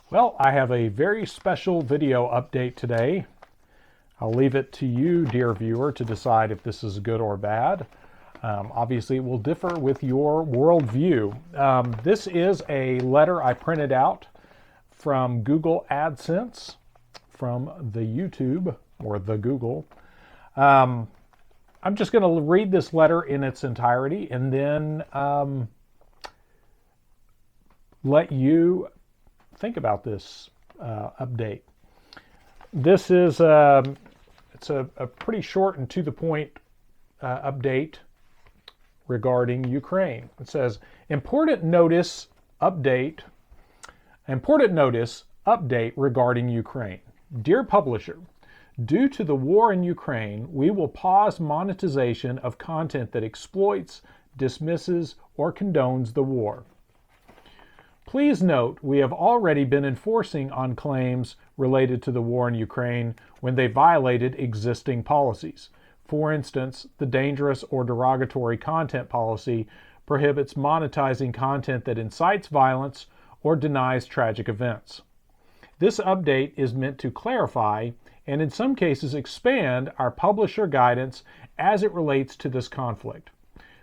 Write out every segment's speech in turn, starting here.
Well, I have a very special video update today. I'll leave it to you, dear viewer, to decide if this is good or bad. Obviously, it will differ with your worldview. This is a letter I printed out from Google AdSense, from the YouTube, or the Google. I'm just going to read this letter in its entirety and then let you think about this update. This is it's a pretty short and to the point update regarding Ukraine. It says, important notice update regarding Ukraine. Dear publisher, due to the war in Ukraine, we will pause monetization of content that exploits, dismisses, or condones the war. Please note, we have already been enforcing on claims related to the war in Ukraine when they violated existing policies. For instance, the dangerous or derogatory content policy prohibits monetizing content that incites violence or denies tragic events. This update is meant to clarify and in some cases expand our publisher guidance as it relates to this conflict.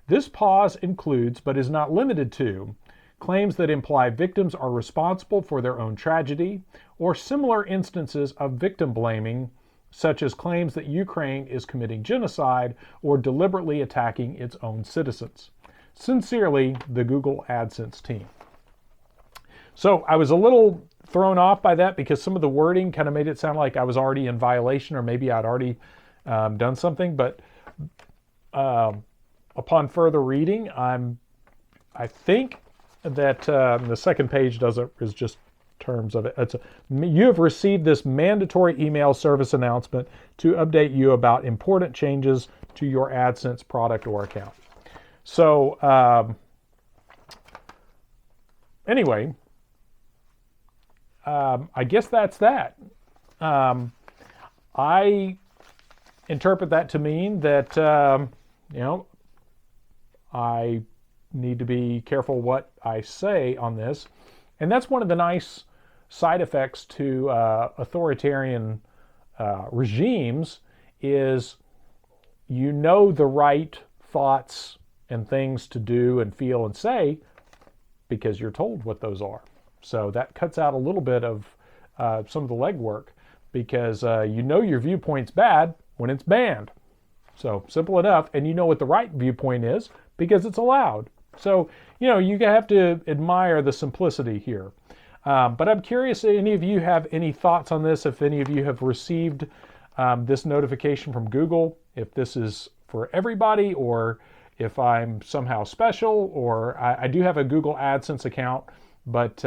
This pause includes, but is not limited to, claims that imply victims are responsible for their own tragedy, or similar instances of victim blaming, such as claims that Ukraine is committing genocide or deliberately attacking its own citizens. Sincerely, the Google AdSense team. So I was a little thrown off by that because some of the wording kind of made it sound like I was already in violation, or maybe I'd already done something, but upon further reading, I think that the second page is just terms of it. You have received this mandatory email service announcement to update you about important changes to your AdSense product or account. So anyway, I guess that's that. I interpret that to mean that I need to be careful what I say on this. And that's one of the nice side effects to authoritarian regimes is you know the right thoughts and things to do and feel and say because you're told what those are. So that cuts out a little bit of some of the legwork because you know your viewpoint's bad when it's banned. So simple enough. And you know what the right viewpoint is because it's allowed. So, you have to admire the simplicity here. But I'm curious if any of you have any thoughts on this, if any of you have received this notification from Google, if this is for everybody or if I'm somehow special, or I do have a Google AdSense account, but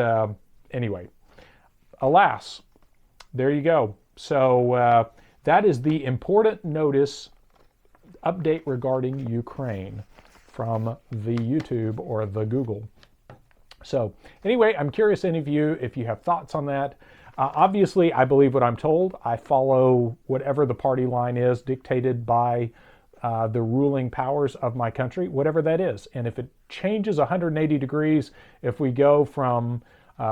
anyway, alas, there you go. So that is the important notice update regarding Ukraine from the YouTube or the Google. So anyway, I'm curious, any of you, if you have thoughts on that. Obviously, I believe what I'm told. I follow whatever the party line is dictated by the ruling powers of my country, whatever that is. And if it changes 180 degrees, if we go from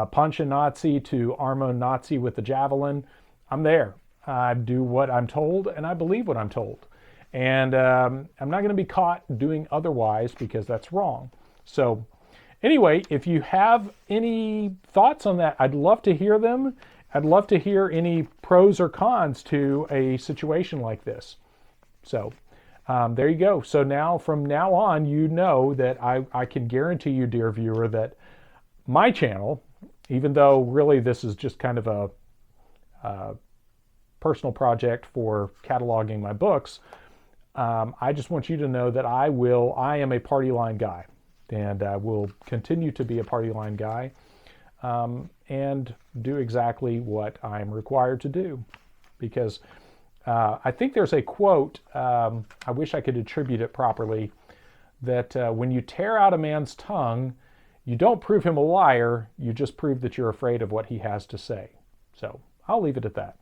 punch a Nazi to arm a Nazi with the javelin, I'm there. I do what I'm told and I believe what I'm told. And I'm not going to be caught doing otherwise because that's wrong. So anyway, if you have any thoughts on that, I'd love to hear them. I'd love to hear any pros or cons to a situation like this. So there you go. So now, from now on, you know that I can guarantee you, dear viewer, that my channel, even though really this is just kind of a personal project for cataloging my books, I just want you to know that I am a party line guy, and I will continue to be a party line guy and do exactly what I'm required to do. Because I think there's a quote, I wish I could attribute it properly, that when you tear out a man's tongue, you don't prove him a liar, you just prove that you're afraid of what he has to say. So I'll leave it at that.